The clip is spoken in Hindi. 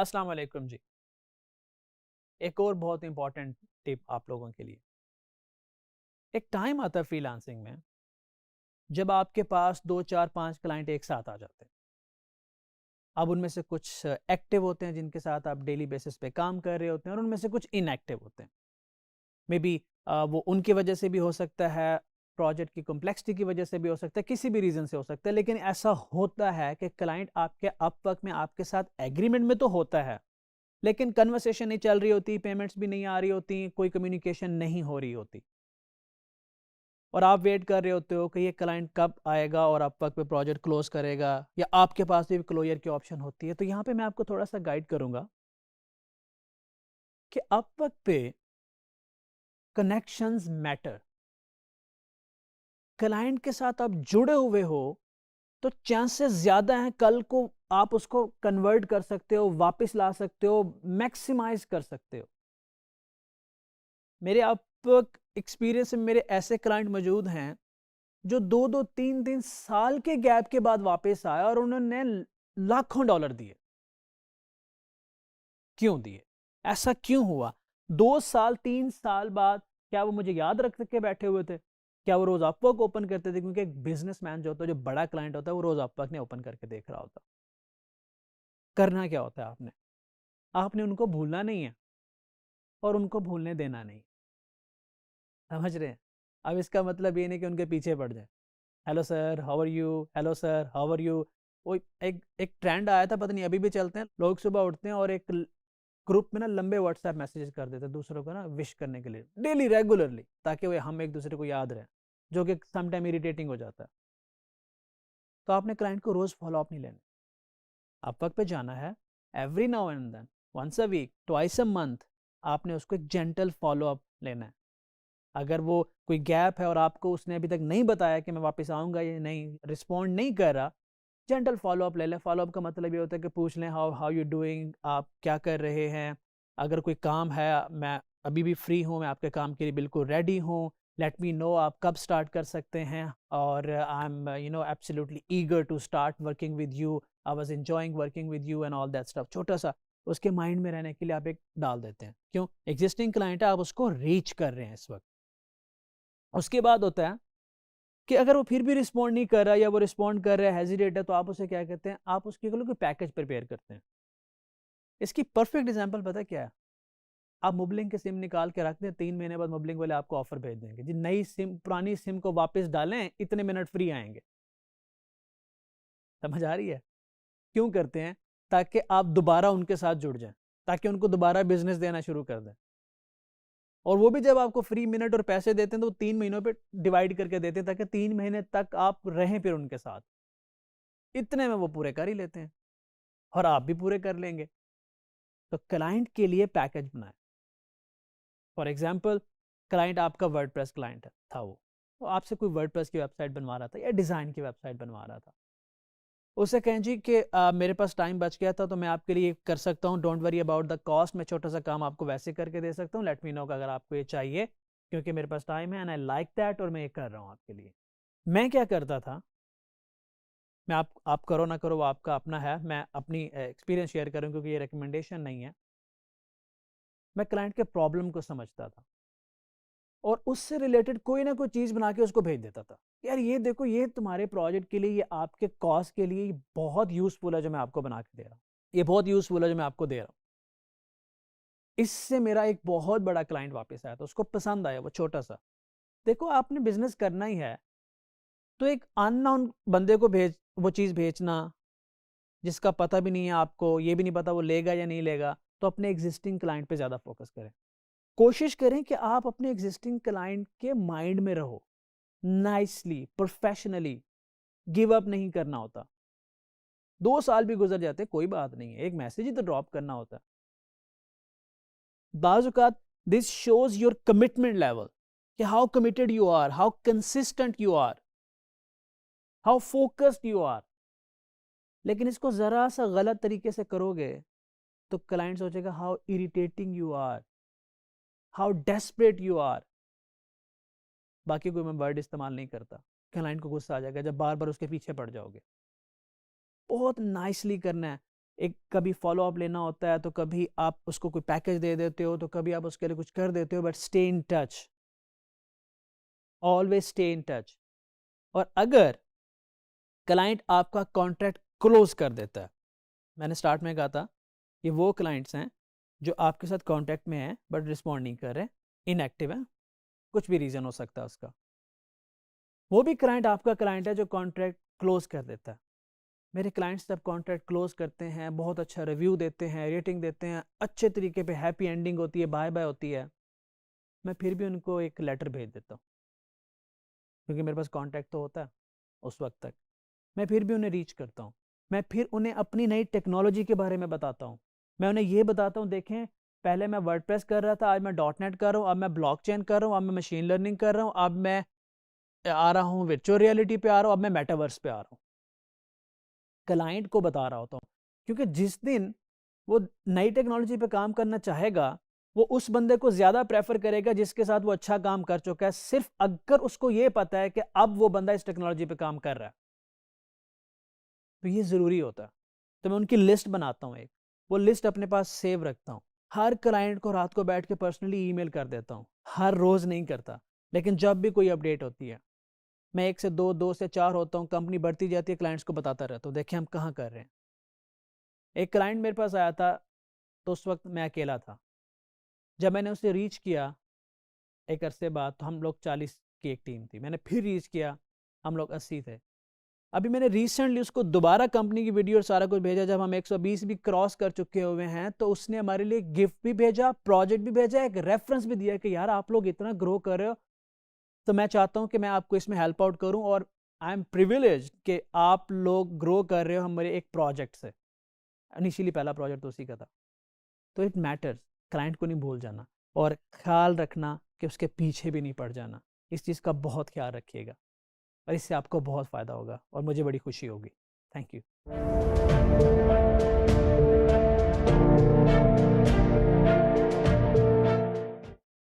अस्सलाम वालेकुम जी। एक और बहुत इंपॉर्टेंट टिप आप लोगों के लिए। एक टाइम आता है फ्रीलांसिंग में जब आपके पास 2, 4, 5 क्लाइंट एक साथ आ जाते हैं। अब उनमें से कुछ एक्टिव होते हैं जिनके साथ आप डेली बेसिस पे काम कर रहे होते हैं, और उनमें से कुछ इनएक्टिव होते हैं। मे बी वो उनकी वजह से भी हो सकता है, प्रोजेक्ट की कॉम्प्लेक्सिटी की वजह से भी हो सकता है, किसी भी रीज़न से हो सकता है। लेकिन ऐसा होता है कि क्लाइंट आपके अपवर्क में आपके साथ एग्रीमेंट में तो होता है, लेकिन कन्वर्सेशन नहीं चल रही होती, पेमेंट्स भी नहीं आ रही होती, कोई कम्युनिकेशन नहीं हो रही होती, और आप वेट कर रहे होते हो कि ये क्लाइंट कब आएगा और आप वक्त पे प्रोजेक्ट क्लोज करेगा, या आपके पास भी क्लोजर की ऑप्शन होती है। तो यहाँ पे मैं आपको थोड़ा सा गाइड करूंगा कि आप वक्त पे कनेक्शंस मैटर। क्लाइंट के साथ आप जुड़े हुए हो तो चांसेस ज्यादा हैं कल को आप उसको कन्वर्ट कर सकते हो, वापस ला सकते हो, मैक्सिमाइज कर सकते हो। मेरे आप एक्सपीरियंस में मेरे ऐसे क्लाइंट मौजूद हैं जो 2-2, 3-3 साल के गैप के बाद वापस आया और उन्होंने लाखों डॉलर दिए। क्यों दिए? ऐसा क्यों हुआ? 2 साल 3 साल बाद क्या वो मुझे याद रख के बैठे हुए थे? क्या वो रोज अपवर्क ओपन करते थे? क्योंकि एक बिजनेसमैन जो होता है, जो बड़ा क्लाइंट होता है, वो रोज अपवर्क नहीं ओपन करके देख रहा होता। करना क्या होता है आपने? आपने उनको भूलना नहीं है और उनको भूलने देना नहीं। समझ रहे हैं? अब इसका मतलब ये नहीं कि उनके पीछे पड़ जाए। Hello sir, how are you? Hello sir, how are you? वो एक एक ट्रेंड आया था, पता नहीं अभी भी चलते हैं। लोग सुबह उठते हैं और एक ग्रुप में ना लंबे व्हाट्सएप मैसेजेस कर देते हैं दूसरों को ना विश करने के लिए, डेली रेगुलरली, ताकि वो हम एक दूसरे को याद रहे, जो कि सम टाइम इरिटेटिंग हो जाता है। तो आपने क्लाइंट को रोज फॉलो अप नहीं लेना। आप वक्त पे जाना है, every now and then, once a week, twice a month, आपने उसको एक जेंटल फॉलो अप लेना है। अगर वो कोई गैप है और आपको उसने अभी तक नहीं बताया कि मैं वापस आऊँगा या नहीं, रिस्पॉन्ड नहीं कर रहा, जेंटल फॉलो अप ले लें। फॉलो अप का मतलब ये होता है कि पूछ लें हाउ हाउ यू डूइंग, आप क्या कर रहे हैं। अगर कोई काम है, मैं अभी भी फ्री हूँ, मैं आपके काम के लिए बिल्कुल रेडी हूँ, लेट मी नो आप कब स्टार्ट कर सकते हैं, और I am absolutely eager to start working with you, I was enjoying working with you and all that stuff. छोटा सा उसके माइंड में रहने के लिए आप एक डाल देते हैं। क्यों? एग्जिस्टिंग क्लाइंट है, आप उसको रीच कर रहे हैं इस वक्त। उसके बाद होता है कि अगर वो फिर भी रिस्पॉन्ड नहीं कर रहा, या वो रिस्पॉन्ड कर रहा है, हेजिटेट है, तो आप उसे क्या कहते हैं, आप उसके लिए कोई पैकेज प्रिपेयर करते हैं। इसकी परफेक्ट एग्जांपल पता क्या है? आप मोबलिंग के सिम निकाल के रख दें, 3 महीने बाद मोबलिंग वाले आपको ऑफर भेज देंगे जी, नई सिम पुरानी सिम को वापस डालें, इतने मिनट फ्री आएंगे। समझ आ रही है? क्यों करते हैं? ताकि आप दोबारा उनके साथ जुड़ जाएं, ताकि उनको दोबारा बिजनेस देना शुरू कर दें। और वो भी जब आपको फ्री मिनट और पैसे देते हैं तो 3 महीनों पे डिवाइड करके देते हैं, ताकि 3 महीने तक आप रहें फिर उनके साथ। इतने में वो पूरे कर ही लेते हैं और आप भी पूरे कर लेंगे। तो क्लाइंट के लिए पैकेज बनाए। फॉर एग्जाम्पल, क्लाइंट आपका वर्डप्रेस क्लाइंट था, वो तो आपसे कोई वर्डप्रेस की वेबसाइट बनवा रहा था या डिज़ाइन की वेबसाइट बनवा रहा था। उसे कहें जी कि मेरे पास टाइम बच गया था तो मैं आपके लिए कर सकता हूँ, don't worry about the cost, मैं छोटा सा काम आपको वैसे करके दे सकता हूँ, लेट मी नो अगर आपको ये चाहिए, क्योंकि मेरे पास टाइम है एंड आई लाइक दैट, और मैं ये कर रहा हूँ आपके लिए। मैं क्या करता था, मैं आप करो ना करो वो आपका अपना है, मैं अपनी एक्सपीरियंस शेयर करूँ क्योंकि ये रिकमेंडेशन नहीं है। मैं क्लाइंट के प्रॉब्लम को समझता था और उससे रिलेटेड कोई ना कोई चीज़ बना के उसको भेज देता था। यार ये देखो, ये तुम्हारे प्रोजेक्ट के लिए, ये आपके कॉस्ट के लिए बहुत यूज़फुल है जो मैं आपको बना के दे रहा हूँ, ये बहुत यूज़फुल है जो मैं आपको दे रहा हूँ। इससे मेरा एक बहुत बड़ा क्लाइंट वापस आया, तो उसको पसंद आया वो छोटा सा। देखो, आपने बिजनेस करना ही है तो एक अननोन बंदे को वो चीज़ भेजना जिसका पता भी नहीं है, आपको ये भी नहीं पता वो लेगा या नहीं लेगा, तो अपने एग्जिस्टिंग क्लाइंट पे ज़्यादा फोकस करें। कोशिश करें कि आप अपने एग्जिस्टिंग क्लाइंट के माइंड में रहो, नाइसली, प्रोफेशनली। गिव अप नहीं करना होता। 2 साल भी गुजर जाते कोई बात नहीं है, एक मैसेज ही तो ड्रॉप करना होता है। Because this shows your commitment level, कि how committed you are, how consistent you are, how focused you are. लेकिन इसको जरा सा गलत तरीके से करोगे तो क्लाइंट सोचेगा how irritating you are, how desperate you are. बाकी कोई मैं वर्ड इस्तेमाल नहीं करता, क्लाइंट को गुस्सा आ जाएगा जब बार बार उसके पीछे पड़ जाओगे। बहुत नाइसली करना है। एक कभी फॉलो अप लेना होता है, तो कभी आप उसको कोई पैकेज दे देते हो, तो कभी आप उसके लिए कुछ कर देते हो, but stay in touch, always stay in touch. और अगर क्लाइंट आपका कॉन्ट्रैक्ट क्लोज कर देता है, मैंने स्टार्ट में कहा था कि वो क्लाइंट्स हैं जो आपके साथ कॉन्टैक्ट में हैं बट रिस्पॉन्ड नहीं कर रहे, इनएक्टिव हैं, कुछ भी रीज़न हो सकता है उसका, वो भी क्लाइंट आपका क्लाइंट है जो कॉन्ट्रैक्ट क्लोज कर देता है। मेरे क्लाइंट्स जब कॉन्ट्रैक्ट क्लोज करते हैं, बहुत अच्छा रिव्यू देते हैं, रेटिंग देते हैं, अच्छे तरीके पे हैप्पी एंडिंग होती है, बाय बाय होती है, मैं फिर भी उनको एक लेटर भेज देता हूँ, क्योंकि मेरे पास कॉन्टैक्ट तो होता है उस वक्त तक। मैं फिर भी उन्हें रीच करता हूँ, मैं फिर उन्हें अपनी नई टेक्नोलॉजी के बारे में बताता हूँ। मैं उन्हें ये बताता हूँ, देखें पहले मैं वर्डप्रेस कर रहा था, आज मैं डॉटनेट कर रहा हूँ, अब मैं ब्लॉकचेन कर रहा हूँ, अब मैं मशीन लर्निंग कर रहा हूँ, अब मैं आ रहा हूँ वर्चुअल रियलिटी पे आ रहा हूँ, अब मैं मेटावर्स पे आ रहा हूँ। क्लाइंट को बता रहा होता हूँ, क्योंकि जिस दिन वो नई टेक्नोलॉजी पे काम करना चाहेगा, वो उस बंदे को ज़्यादा प्रेफर करेगा जिसके साथ वो अच्छा काम कर चुका है, सिर्फ अगर उसको ये पता है कि अब वो बंदा इस टेक्नोलॉजी पे काम कर रहा है। तो ये ज़रूरी होता है। तो मैं उनकी लिस्ट बनाता हूँ एक, वो लिस्ट अपने पास सेव रखता हूँ। हर क्लाइंट को रात को बैठ के पर्सनली ईमेल कर देता हूँ, हर रोज़ नहीं करता, लेकिन जब भी कोई अपडेट होती है, मैं 1 से 2, 2 से 4 होता हूँ, कंपनी बढ़ती जाती है, क्लाइंट्स को बताता रहता हूँ, देखिए हम कहाँ कर रहे हैं। एक क्लाइंट मेरे पास आया था, तो उस वक्त मैं अकेला था। जब मैंने उसे रीच किया एक अरसे बाद, तो हम लोग 40 की एक टीम थी, मैंने फिर रीच किया, हम लोग 80 थे। अभी मैंने रिसेंटली उसको दोबारा कंपनी की वीडियो और सारा कुछ भेजा, जब हम 120 भी क्रॉस कर चुके हुए हैं, तो उसने हमारे लिए गिफ्ट भी भेजा, प्रोजेक्ट भी भेजा, एक रेफरेंस भी दिया कि यार आप लोग इतना ग्रो कर रहे हो, तो मैं चाहता हूं कि मैं आपको इसमें हेल्प आउट करूं, और आई एम प्रिविलेज कि आप लोग ग्रो कर रहे हो हमारे एक प्रोजेक्ट से। इनिशियली पहला प्रोजेक्ट तो उसी का था। तो इट मैटर्स, क्लाइंट को नहीं भूल जाना, और ख्याल रखना कि उसके पीछे भी नहीं पड़ जाना। इस चीज़ का बहुत ख्याल रखिएगा, और इससे आपको बहुत फ़ायदा होगा और मुझे बड़ी खुशी होगी। Thank you.